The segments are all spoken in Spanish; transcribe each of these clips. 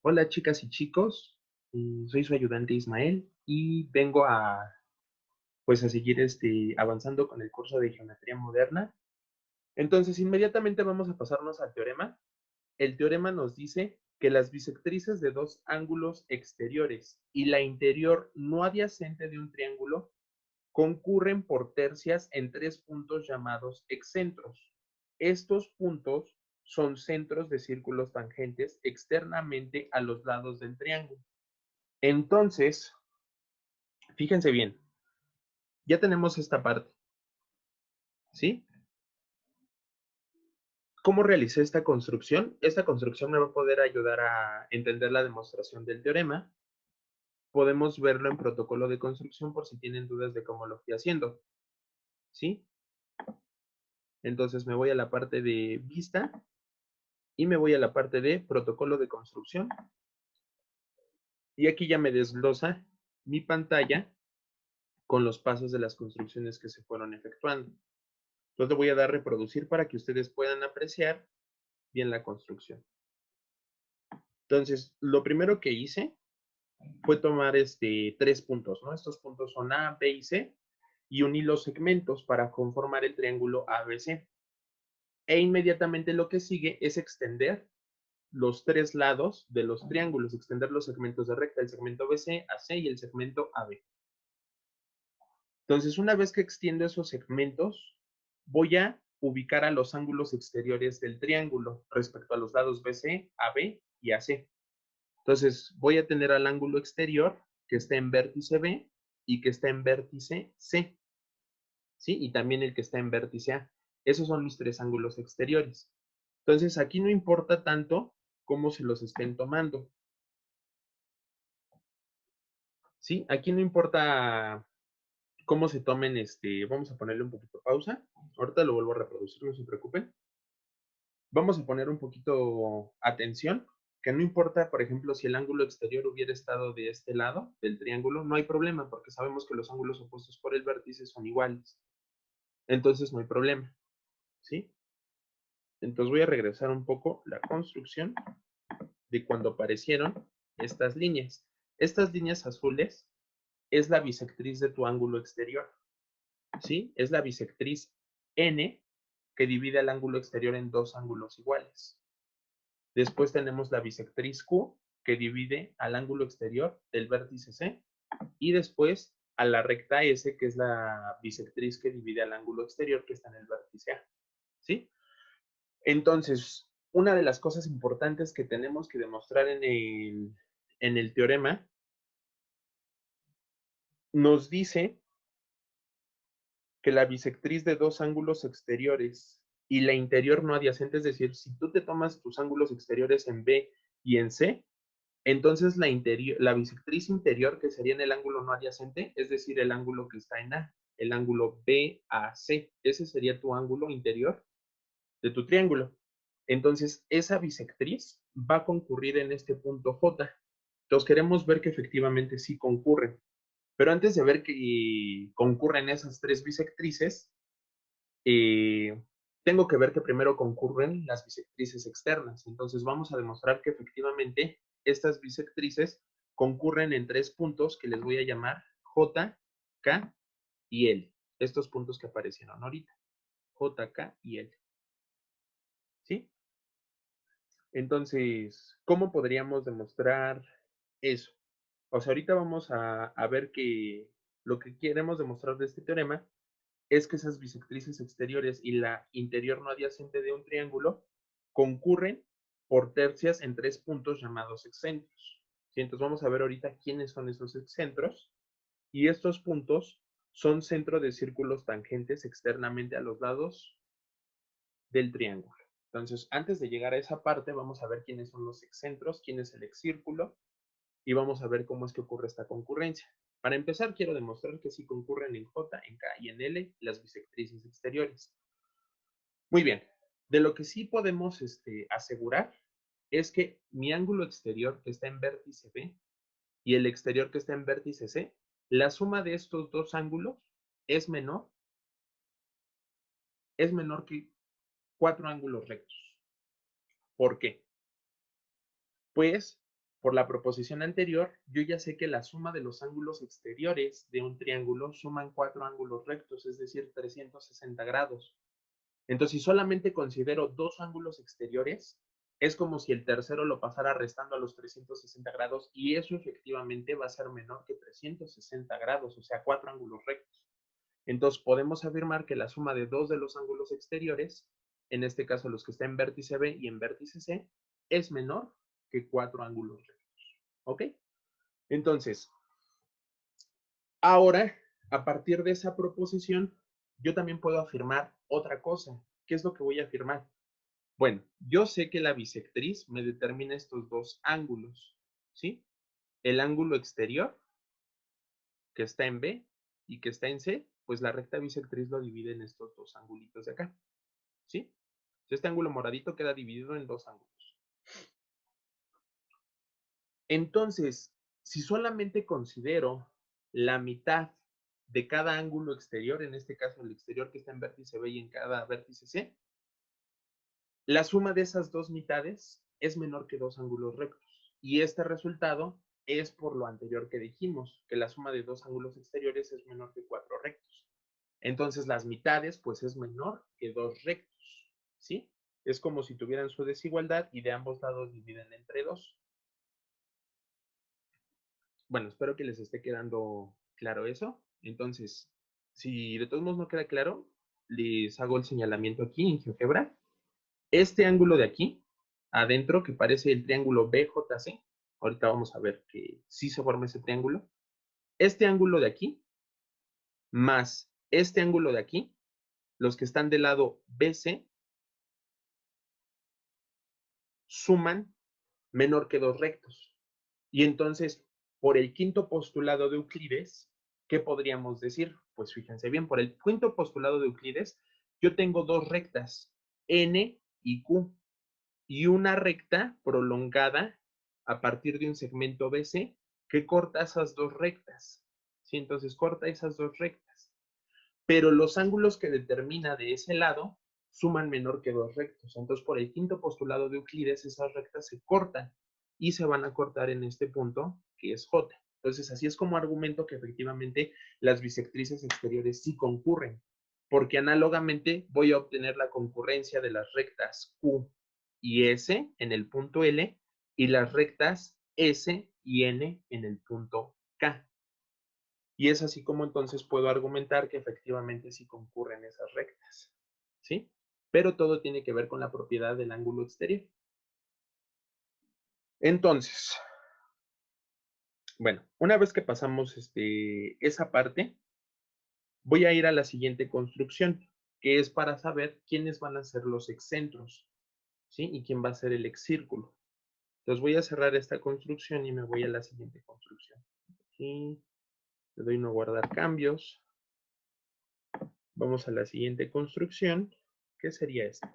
Hola chicas y chicos, soy su ayudante Ismael y vengo a seguir avanzando con el curso de geometría moderna. Entonces, inmediatamente vamos a pasarnos al teorema. El teorema nos dice que las bisectrices de dos ángulos exteriores y la interior no adyacente de un triángulo concurren por tercias en tres puntos llamados excentros. Estos puntos son centros de círculos tangentes externamente a los lados del triángulo. Entonces, fíjense bien, ya tenemos esta parte, ¿sí? ¿Cómo realicé esta construcción? Esta construcción me va a poder ayudar a entender la demostración del teorema. Podemos verlo en protocolo de construcción por si tienen dudas de cómo lo fui haciendo, ¿sí? Entonces me voy a la parte de vista y me voy a la parte de protocolo de construcción. Y aquí ya me desglosa mi pantalla con los pasos de las construcciones que se fueron efectuando. Entonces le voy a dar reproducir para que ustedes puedan apreciar bien la construcción. Entonces, lo primero que hice fue tomar tres puntos, ¿no? Estos puntos son A, B y C, y uní los segmentos para conformar el triángulo ABC. E inmediatamente lo que sigue es extender los tres lados de los triángulos, extender los segmentos de recta, el segmento BC, AC y el segmento AB. Entonces, una vez que extiendo esos segmentos, voy a ubicar a los ángulos exteriores del triángulo respecto a los lados BC, AB y AC. Entonces, voy a tener al ángulo exterior que está en vértice B y que está en vértice C, ¿sí? Y también el que está en vértice A. Esos son mis tres ángulos exteriores. Entonces, aquí no importa tanto cómo se los estén tomando, ¿sí? Aquí no importa cómo se tomen, vamos a ponerle un poquito pausa. Ahorita lo vuelvo a reproducir, no se preocupen. Vamos a poner un poquito atención, que no importa, por ejemplo, si el ángulo exterior hubiera estado de este lado del triángulo, no hay problema, porque sabemos que los ángulos opuestos por el vértice son iguales. Entonces no hay problema, ¿sí? Entonces voy a regresar un poco la construcción de cuando aparecieron estas líneas. Estas líneas azules es la bisectriz de tu ángulo exterior, ¿sí? Es la bisectriz N que divide el ángulo exterior en dos ángulos iguales. Después tenemos la bisectriz Q, que divide al ángulo exterior del vértice C, y después a la recta S, que es la bisectriz que divide al ángulo exterior que está en el vértice A, ¿sí? Entonces, una de las cosas importantes que tenemos que demostrar en el teorema nos dice que la bisectriz de dos ángulos exteriores y la interior no adyacente, es decir, si tú te tomas tus ángulos exteriores en B y en C, entonces la bisectriz interior, que sería en el ángulo no adyacente, es decir, el ángulo que está en A, el ángulo BAC, ese sería tu ángulo interior de tu triángulo. Entonces, esa bisectriz va a concurrir en este punto J. Entonces, queremos ver que efectivamente sí concurren. Pero antes de ver que concurren esas tres bisectrices, eh, tengo que ver que primero concurren las bisectrices externas. Entonces vamos a demostrar que efectivamente estas bisectrices concurren en tres puntos que les voy a llamar J, K y L. Estos puntos que aparecieron ahorita. J, K y L. ¿Sí? Entonces, ¿cómo podríamos demostrar eso? O sea, ahorita vamos a ver que lo que queremos demostrar de este teorema es que esas bisectrices exteriores y la interior no adyacente de un triángulo concurren por tercias en tres puntos llamados excentros. ¿Sí? Entonces vamos a ver ahorita quiénes son esos excentros. Y estos puntos son centro de círculos tangentes externamente a los lados del triángulo. Entonces, antes de llegar a esa parte, vamos a ver quiénes son los excentros, quién es el excírculo, y vamos a ver cómo es que ocurre esta concurrencia. Para empezar, quiero demostrar que sí concurren en J, en K y en L las bisectrices exteriores. Muy bien, de lo que sí podemos asegurar es que mi ángulo exterior que está en vértice B y el exterior que está en vértice C, la suma de estos dos ángulos es menor que cuatro ángulos rectos. ¿Por qué? Pues Por la proposición anterior, yo ya sé que la suma de los ángulos exteriores de un triángulo suman 4 ángulos rectos, es decir, 360 grados. Entonces, si solamente considero 2 ángulos exteriores, es como si el tercero lo pasara restando a los 360 grados y eso efectivamente va a ser menor que 360 grados, o sea, 4 ángulos rectos. Entonces, podemos afirmar que la suma de 2 de los ángulos exteriores, en este caso los que están en vértice B y en vértice C, es menor que 4 ángulos rectos. ¿Ok? Entonces, ahora, a partir de esa proposición, yo también puedo afirmar otra cosa. ¿Qué es lo que voy a afirmar? Bueno, yo sé que la bisectriz me determina estos dos ángulos, ¿sí? El ángulo exterior, que está en B y que está en C, pues la recta bisectriz lo divide en estos dos angulitos de acá, ¿sí? Este ángulo moradito queda dividido en dos ángulos. Entonces, si solamente considero la mitad de cada ángulo exterior, en este caso el exterior que está en vértice B y en cada vértice C, la suma de esas dos mitades es menor que dos ángulos rectos. Y este resultado es por lo anterior que dijimos, que la suma de dos ángulos exteriores es menor que cuatro rectos. Entonces las mitades pues es menor que dos rectos, ¿sí? Es como si tuvieran su desigualdad y de ambos lados dividen entre dos. Bueno, espero que les esté quedando claro eso. Entonces, si de todos modos no queda claro, les hago el señalamiento aquí en GeoGebra. Este ángulo de aquí, adentro, que parece el triángulo BJC, ahorita vamos a ver que sí se forma ese triángulo. Este ángulo de aquí, más este ángulo de aquí, los que están del lado BC, suman menor que dos rectos. Y entonces, por el quinto postulado de Euclides, ¿qué podríamos decir? Pues fíjense bien, por el quinto postulado de Euclides, yo tengo dos rectas, N y Q, y una recta prolongada a partir de un segmento BC que corta esas dos rectas. ¿Sí? Entonces corta esas dos rectas. Pero los ángulos que determina de ese lado suman menor que dos rectos. Entonces, por el quinto postulado de Euclides, esas rectas se cortan y se van a cortar en este punto que es J. Entonces, así es como argumento que efectivamente las bisectrices exteriores sí concurren, porque análogamente voy a obtener la concurrencia de las rectas Q y S en el punto L y las rectas S y N en el punto K. Y es así como entonces puedo argumentar que efectivamente sí concurren esas rectas, ¿sí? Pero todo tiene que ver con la propiedad del ángulo exterior. Entonces, bueno, una vez que pasamos esa parte, voy a ir a la siguiente construcción, que es para saber quiénes van a ser los excentros, ¿sí? Y quién va a ser el excírculo. Entonces voy a cerrar esta construcción y me voy a la siguiente construcción. Aquí le doy no guardar cambios. Vamos a la siguiente construcción, que sería esta.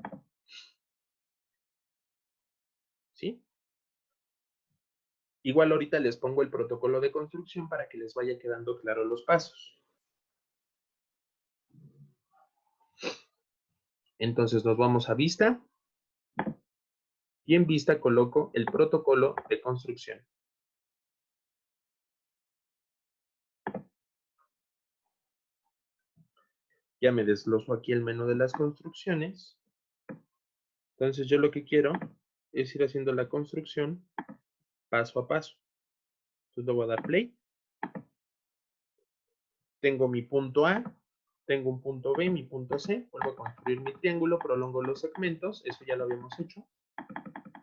¿Sí? Igual ahorita les pongo el protocolo de construcción para que les vaya quedando claro los pasos. Entonces nos vamos a vista y en vista coloco el protocolo de construcción. Ya me desgloso aquí el menú de las construcciones. Entonces yo lo que quiero es ir haciendo la construcción paso a paso. Entonces le voy a dar play. Tengo mi punto A, tengo un punto B, mi punto C. Vuelvo a construir mi triángulo, prolongo los segmentos. Eso ya lo habíamos hecho.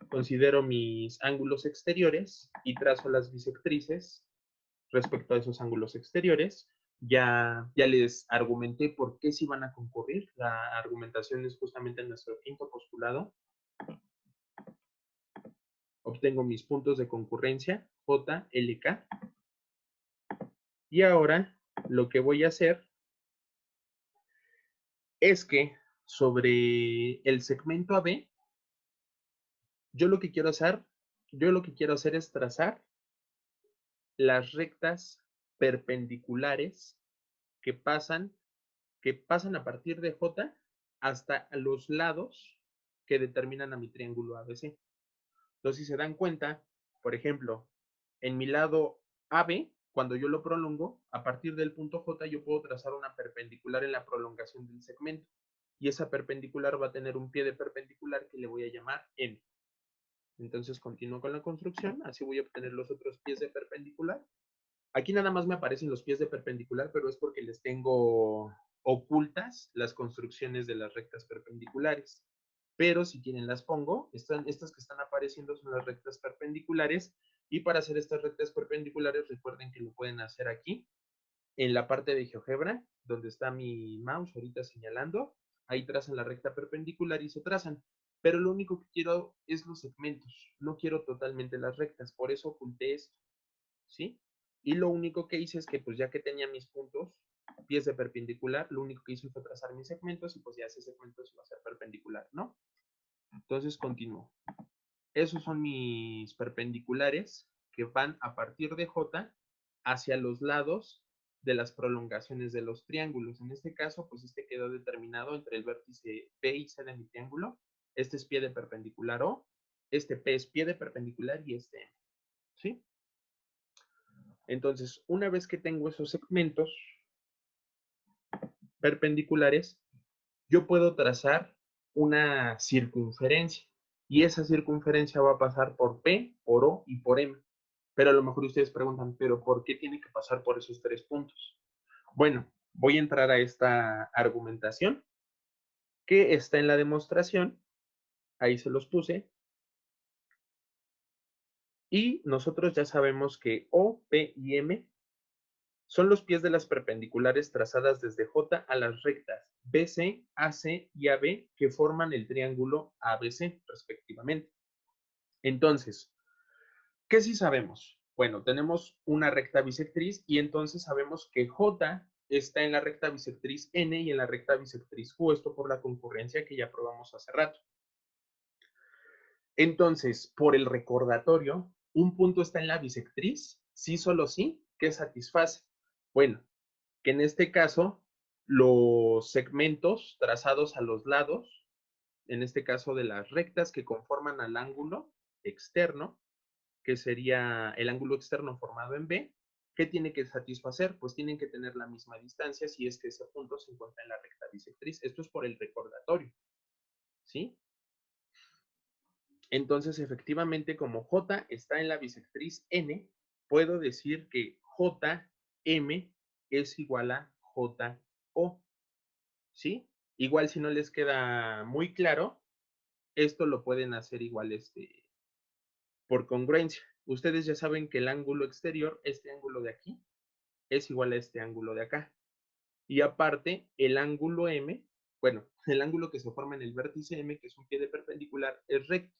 Considero mis ángulos exteriores y trazo las bisectrices respecto a esos ángulos exteriores. Ya les argumenté por qué sí van a concurrir. La argumentación es justamente en nuestro quinto postulado. Obtengo mis puntos de concurrencia, J, L, K. Y ahora lo que voy a hacer es que sobre el segmento AB, yo lo que quiero hacer es trazar las rectas perpendiculares que pasan a partir de J hasta los lados que determinan a mi triángulo ABC. Entonces, si se dan cuenta, Por ejemplo, en mi lado AB, cuando yo lo prolongo, a partir del punto J yo puedo trazar una perpendicular en la prolongación del segmento. Y esa perpendicular va a tener un pie de perpendicular que le voy a llamar M. Entonces continúo con la construcción, así voy a obtener los otros pies de perpendicular. Aquí nada más me aparecen los pies de perpendicular, pero es porque les tengo ocultas las construcciones de las rectas perpendiculares. Pero si quieren las pongo, estas que están apareciendo son las rectas perpendiculares, y para hacer estas rectas perpendiculares recuerden que lo pueden hacer aquí, en la parte de GeoGebra, donde está mi mouse ahorita señalando, ahí trazan la recta perpendicular y se trazan. Pero lo único que quiero es los segmentos, no quiero totalmente las rectas, por eso oculté esto, ¿sí? Y lo único que hice es que, pues ya que tenía mis puntos, pies de perpendicular, lo único que hice fue trazar mis segmentos y pues ya ese segmento se va a ser perpendicular, ¿no? Entonces continúo. Esos son mis perpendiculares que van a partir de J hacia los lados de las prolongaciones de los triángulos. En este caso, pues este quedó determinado entre el vértice P y C de mi triángulo. Este es pie de perpendicular O, este P es pie de perpendicular y este M, ¿sí? Entonces, una vez que tengo esos segmentos perpendiculares, yo puedo trazar una circunferencia y esa circunferencia va a pasar por P, por O y por M. Pero a lo mejor ustedes preguntan, ¿pero por qué tiene que pasar por esos tres puntos? Bueno, voy a entrar a esta argumentación que está en la demostración. Ahí se los puse. Y nosotros ya sabemos que O, P y M son los pies de las perpendiculares trazadas desde J a las rectas BC, AC y AB que forman el triángulo ABC respectivamente. Entonces, ¿qué sí sabemos? Bueno, tenemos una recta bisectriz y entonces sabemos que J está en la recta bisectriz N y en la recta bisectriz Q, esto por la concurrencia que ya probamos hace rato. Entonces, por el recordatorio, un punto está en la bisectriz, sí, solo sí, ¿qué satisface? Bueno, que en este caso los segmentos trazados a los lados, en este caso de las rectas que conforman al ángulo externo, que sería el ángulo externo formado en B, ¿qué tiene que satisfacer? Pues tienen que tener la misma distancia si es que ese punto se encuentra en la recta bisectriz. Esto es por el recordatorio, ¿sí? Entonces, efectivamente, como J está en la bisectriz N, puedo decir que JM es igual a JO, ¿sí? Igual si no les queda muy claro, esto lo pueden hacer igual por congruencia. Ustedes ya saben que el ángulo exterior, este ángulo de aquí, es igual a este ángulo de acá. Y aparte, el ángulo M, bueno, el ángulo que se forma en el vértice M, que es un pie de perpendicular, es recto.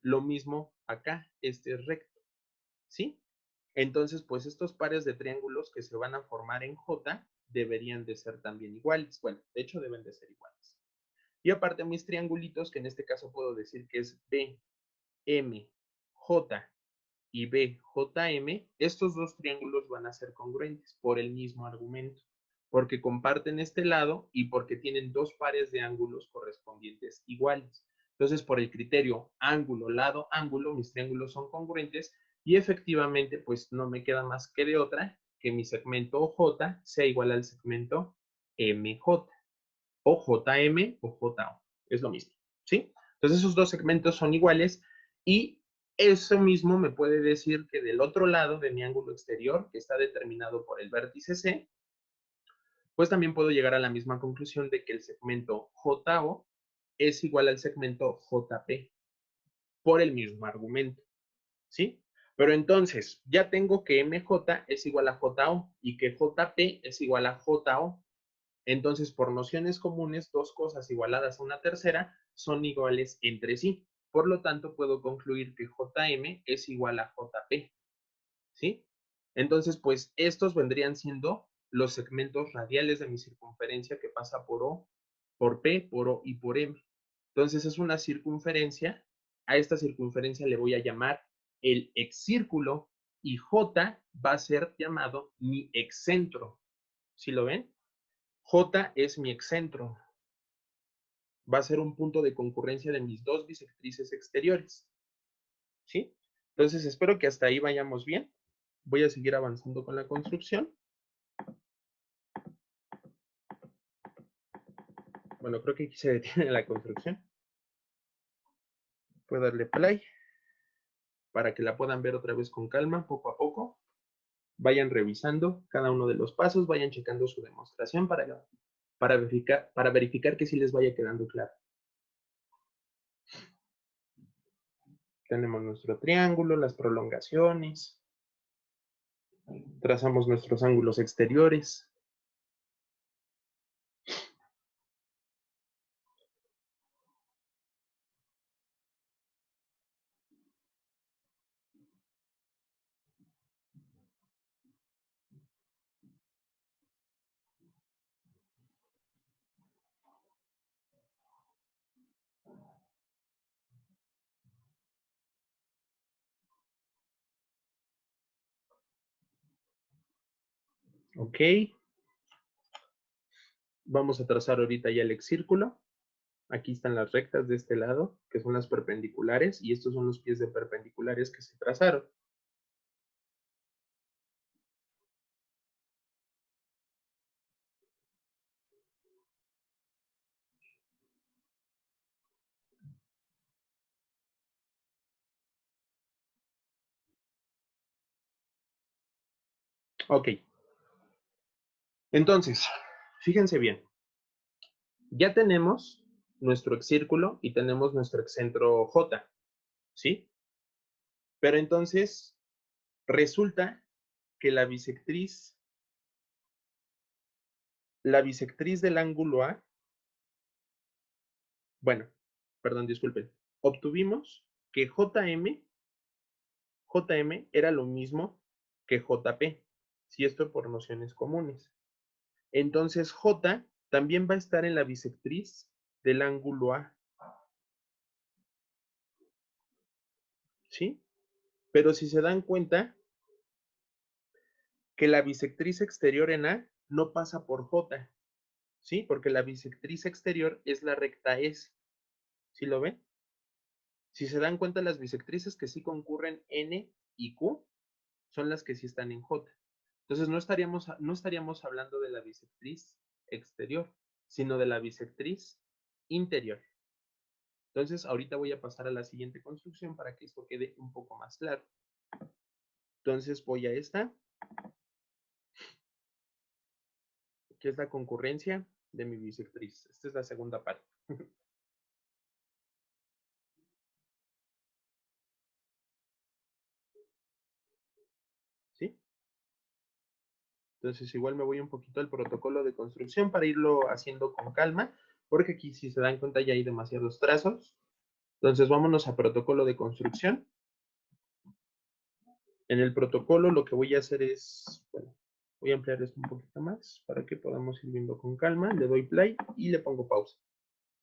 Lo mismo acá, este es recto, ¿sí? Entonces, pues estos pares de triángulos que se van a formar en J deberían de ser también iguales. Bueno, de hecho deben de ser iguales. Y aparte mis triangulitos, que en este caso puedo decir que es B, M, J y BJM, estos dos triángulos van a ser congruentes por el mismo argumento, porque comparten este lado y porque tienen dos pares de ángulos correspondientes iguales. Entonces, por el criterio ángulo, lado, ángulo, mis triángulos son congruentes y efectivamente, pues no me queda más que de otra que mi segmento J sea igual al segmento MJ o JM o JO. Es lo mismo, ¿sí? Entonces, esos dos segmentos son iguales y eso mismo me puede decir que del otro lado de mi ángulo exterior, que está determinado por el vértice C, pues también puedo llegar a la misma conclusión de que el segmento JO es igual al segmento JP por el mismo argumento, ¿sí? Pero entonces, ya tengo que MJ es igual a JO y que JP es igual a JO. Entonces, por nociones comunes, dos cosas igualadas a una tercera son iguales entre sí. Por lo tanto, puedo concluir que JM es igual a JP, ¿sí? Entonces, pues estos vendrían siendo los segmentos radiales de mi circunferencia que pasa por O, por P, por O y por M. Entonces, es una circunferencia. A esta circunferencia le voy a llamar el excírculo y J va a ser llamado mi excentro. ¿Sí lo ven? J es mi excentro. Va a ser un punto de concurrencia de mis dos bisectrices exteriores, ¿sí? Entonces, espero que hasta ahí vayamos bien. Voy a seguir avanzando con la construcción. Bueno, creo que aquí se detiene la construcción. Puedo darle play para que la puedan ver otra vez con calma, poco a poco. Vayan revisando cada uno de los pasos, vayan checando su demostración para verificar que sí les vaya quedando claro. Tenemos nuestro triángulo, las prolongaciones, trazamos nuestros ángulos exteriores. Ok. Vamos a trazar ahorita ya el círculo. Aquí están las rectas de este lado, que son las perpendiculares, y estos son los pies de perpendiculares que se trazaron. Ok. Entonces, fíjense bien. Ya tenemos nuestro círculo y tenemos nuestro excentro J, ¿sí? Pero entonces, resulta que la bisectriz del ángulo A, bueno, perdón, disculpen, obtuvimos que JM era lo mismo que JP, si esto por nociones comunes. Entonces J también va a estar en la bisectriz del ángulo A, ¿sí? Pero si se dan cuenta que la bisectriz exterior en A no pasa por J, ¿sí? Porque la bisectriz exterior es la recta S, ¿sí lo ven? Si se dan cuenta, las bisectrices que sí concurren N y Q son las que sí están en J. Entonces no estaríamos hablando de la bisectriz exterior, sino de la bisectriz interior. Entonces, ahorita voy a pasar a la siguiente construcción para que esto quede un poco más claro. Entonces, voy a esta, que es la concurrencia de mi bisectriz. Esta es la segunda parte. ¿Sí? Entonces, igual me voy un poquito al protocolo de construcción para irlo haciendo con calma, porque aquí, si se dan cuenta, ya hay demasiados trazos. Entonces, vámonos a protocolo de construcción. En el protocolo lo que voy a hacer es, bueno, voy a ampliar esto un poquito más para que podamos ir viendo con calma. Le doy play y le pongo pausa.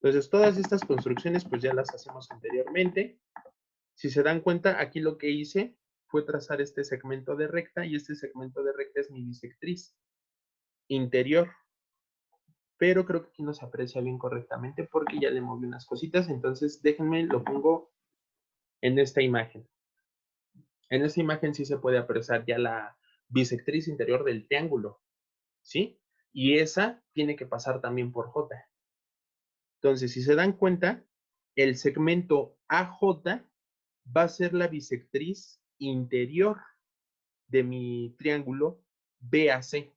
Entonces, todas estas construcciones pues ya las hacemos anteriormente. Si se dan cuenta, aquí lo que hice fue trazar este segmento de recta y este segmento de recta es mi bisectriz interior. Pero creo que aquí no se aprecia bien correctamente porque ya le moví unas cositas. Entonces, déjenme, lo pongo en esta imagen. En esta imagen sí se puede apreciar ya la bisectriz interior del triángulo, ¿sí? Y esa tiene que pasar también por J. Entonces, si se dan cuenta, el segmento AJ va a ser la bisectriz interior de mi triángulo BAC.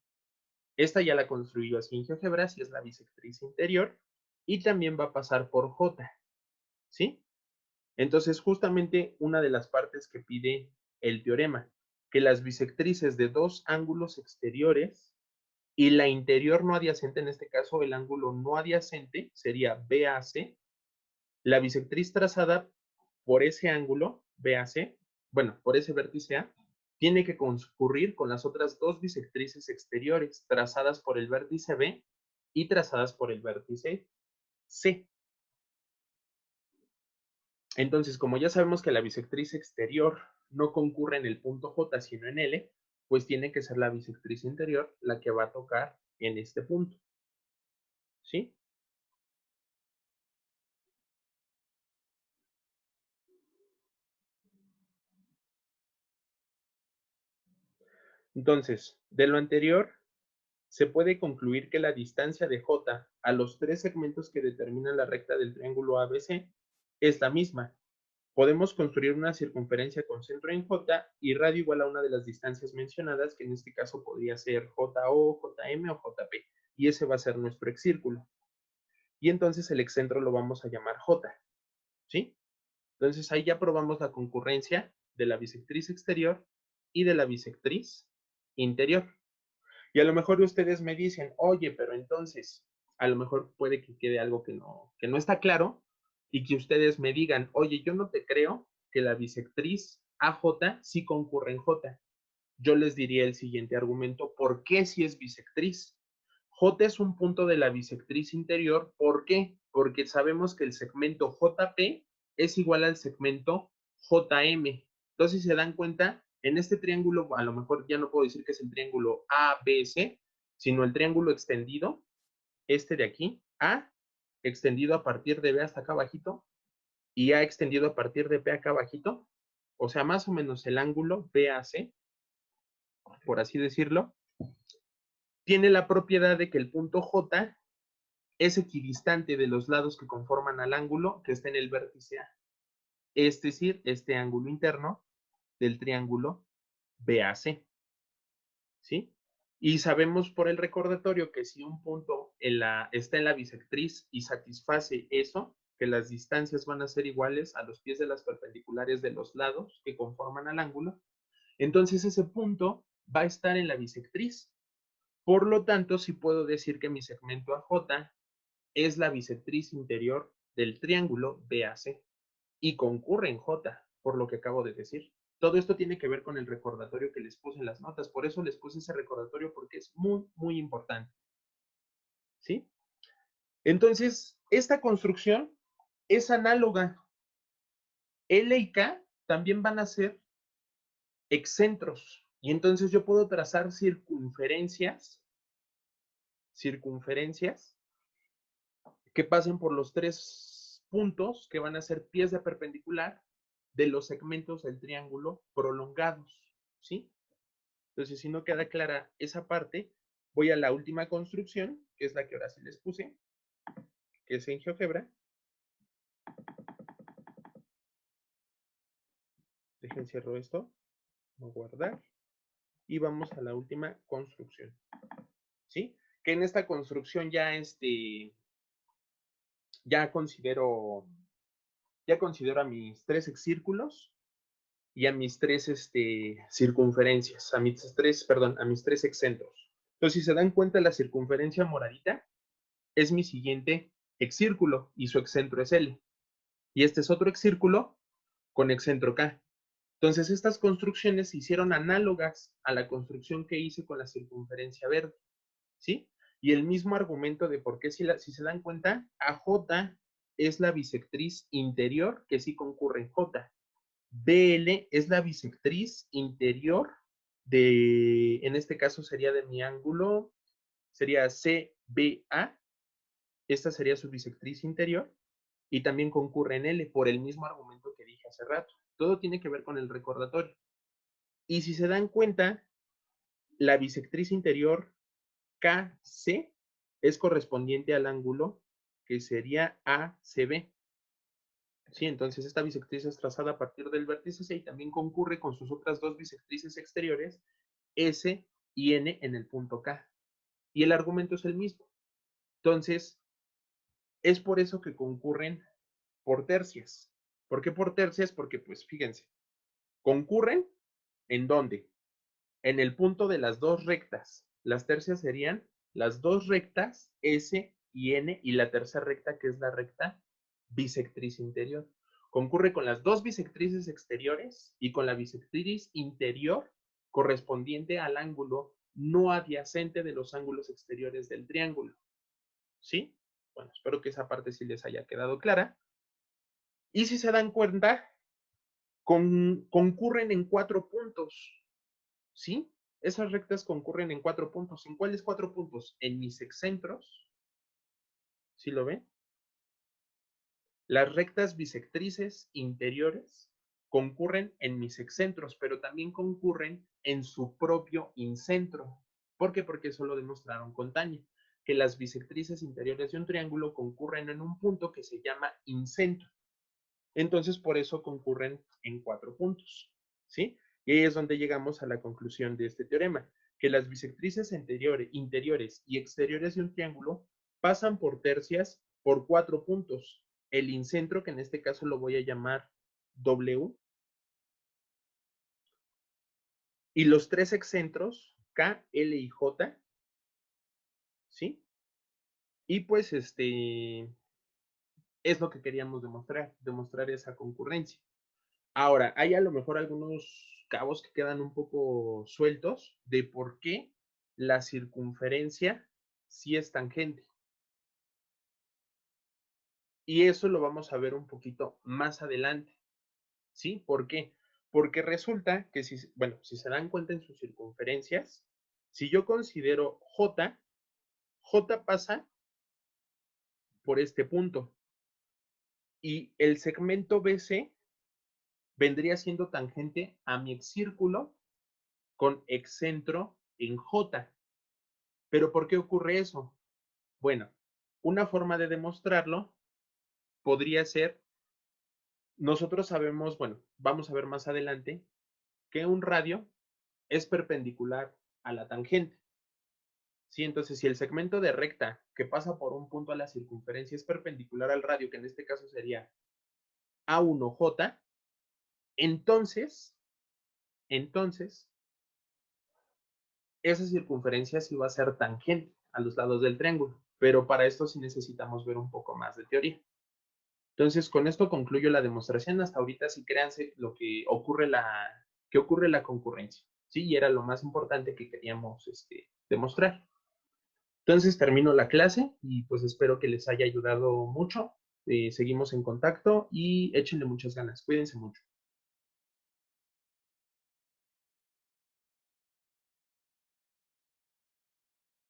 Esta ya la construyó así en GeoGebra, si es la bisectriz interior, y también va a pasar por J, ¿sí? Entonces, justamente una de las partes que pide el teorema, que las bisectrices de dos ángulos exteriores y la interior no adyacente, en este caso el ángulo no adyacente sería BAC, la bisectriz trazada por ese ángulo BAC, bueno, por ese vértice A, tiene que concurrir con las otras dos bisectrices exteriores trazadas por el vértice B y trazadas por el vértice C. Entonces, como ya sabemos que la bisectriz exterior no concurre en el punto J, sino en L, pues tiene que ser la bisectriz interior la que va a tocar en este punto. ¿Sí? Entonces, de lo anterior, se puede concluir que la distancia de J a los tres segmentos que determinan la recta del triángulo ABC es la misma. Podemos construir una circunferencia con centro en J y radio igual a una de las distancias mencionadas, que en este caso podría ser JO, JM o JP, y ese va a ser nuestro excírculo. Y entonces el excentro lo vamos a llamar J, ¿sí? Entonces ahí ya probamos la concurrencia de la bisectriz exterior y de la bisectriz interior. Y a lo mejor ustedes me dicen, oye, pero entonces, a lo mejor puede que quede algo que no está claro y que ustedes me digan, oye, yo no te creo que la bisectriz AJ sí concurre en J. Yo les diría el siguiente argumento, ¿por qué si es bisectriz? J es un punto de la bisectriz interior, ¿por qué? Porque sabemos que el segmento JP es igual al segmento JM. Entonces, si se dan cuenta, en este triángulo, a lo mejor ya no puedo decir que es el triángulo ABC, sino el triángulo extendido, este de aquí, A, extendido a partir de B hasta acá abajito, y A extendido a partir de P acá abajito, o sea, más o menos el ángulo BAC, por así decirlo, tiene la propiedad de que el punto J es equidistante de los lados que conforman al ángulo que está en el vértice A. Es decir, este ángulo interno del triángulo BAC. ¿Sí? Y sabemos por el recordatorio que si un punto está en la bisectriz y satisface eso, que las distancias van a ser iguales a los pies de las perpendiculares de los lados que conforman al ángulo, entonces ese punto va a estar en la bisectriz. Por lo tanto, sí puedo decir que mi segmento AJ es la bisectriz interior del triángulo BAC y concurre en J, por lo que acabo de decir. Todo esto tiene que ver con el recordatorio que les puse en las notas, por eso les puse ese recordatorio porque es muy, muy importante. ¿Sí? Entonces, esta construcción es análoga. L y K también van a ser excentros, y entonces yo puedo trazar circunferencias que pasen por los tres puntos que van a ser pies de perpendicular de los segmentos del triángulo prolongados, ¿sí? Entonces, si no queda clara esa parte, voy a la última construcción, que es la que ahora sí les puse, que es en GeoGebra. Dejen cierro esto, voy a guardar, y vamos a la última construcción, ¿sí? Que en esta construcción ya considero a mis tres excírculos y a mis tres circunferencias, a mis tres excentros. Entonces, si se dan cuenta, la circunferencia moradita es mi siguiente excírculo y su excentro es L. Y este es otro excírculo con excentro K. Entonces, estas construcciones se hicieron análogas a la construcción que hice con la circunferencia verde, ¿sí? Y el mismo argumento de por qué, si se dan cuenta, AJ es la bisectriz interior que sí concurre en J. BL es la bisectriz interior en este caso sería de mi ángulo, sería CBA, esta sería su bisectriz interior, y también concurre en L por el mismo argumento que dije hace rato. Todo tiene que ver con el recordatorio. Y si se dan cuenta, la bisectriz interior KC es correspondiente al ángulo que sería ACB. Sí, entonces esta bisectriz es trazada a partir del vértice C y también concurre con sus otras dos bisectrices exteriores, S y N en el punto K. Y el argumento es el mismo. Entonces, es por eso que concurren por tercias. ¿Por qué por tercias? Porque, pues, fíjense, concurren ¿en dónde? En el punto de las dos rectas. Las tercias serían las dos rectas S y N y la tercera recta que es la recta bisectriz interior. Concurre con las dos bisectrices exteriores y con la bisectriz interior correspondiente al ángulo no adyacente de los ángulos exteriores del triángulo. ¿Sí? Bueno, espero que esa parte sí les haya quedado clara. Y si se dan cuenta, concurren en 4 puntos. ¿Sí? Esas rectas concurren en 4 puntos. ¿En cuáles 4 puntos? En mis excentros. ¿Sí lo ven? Las rectas bisectrices interiores concurren en mis excentros, pero también concurren en su propio incentro. ¿Por qué? Porque eso lo demostraron con Tania, que las bisectrices interiores de un triángulo concurren en un punto que se llama incentro. Entonces, por eso concurren en 4 puntos, ¿sí? Y ahí es donde llegamos a la conclusión de este teorema, que las bisectrices interiores y exteriores de un triángulo pasan por tercias por 4 puntos. El incentro, que en este caso lo voy a llamar W, y los 3 excentros, K, L y J, ¿sí? Y pues es lo que queríamos demostrar esa concurrencia. Ahora, hay a lo mejor algunos cabos que quedan un poco sueltos de por qué la circunferencia sí es tangente. Y eso lo vamos a ver un poquito más adelante, ¿sí? ¿Por qué? Porque resulta que si se dan cuenta en sus circunferencias, si yo considero J, J pasa por este punto y el segmento BC vendría siendo tangente a mi excírculo con excentro en J. ¿Pero por qué ocurre eso? Bueno, una forma de demostrarlo podría ser, nosotros sabemos, bueno, vamos a ver más adelante, que un radio es perpendicular a la tangente. ¿Sí? Entonces, si el segmento de recta que pasa por un punto a la circunferencia es perpendicular al radio, que en este caso sería A1J, entonces, esa circunferencia sí va a ser tangente a los lados del triángulo. Pero para esto sí necesitamos ver un poco más de teoría. Entonces, con esto concluyo la demostración. Hasta ahorita sí créanse lo que ocurre la concurrencia. Sí, y era lo más importante que queríamos demostrar. Entonces, termino la clase y pues espero que les haya ayudado mucho. Seguimos en contacto y échenle muchas ganas. Cuídense mucho.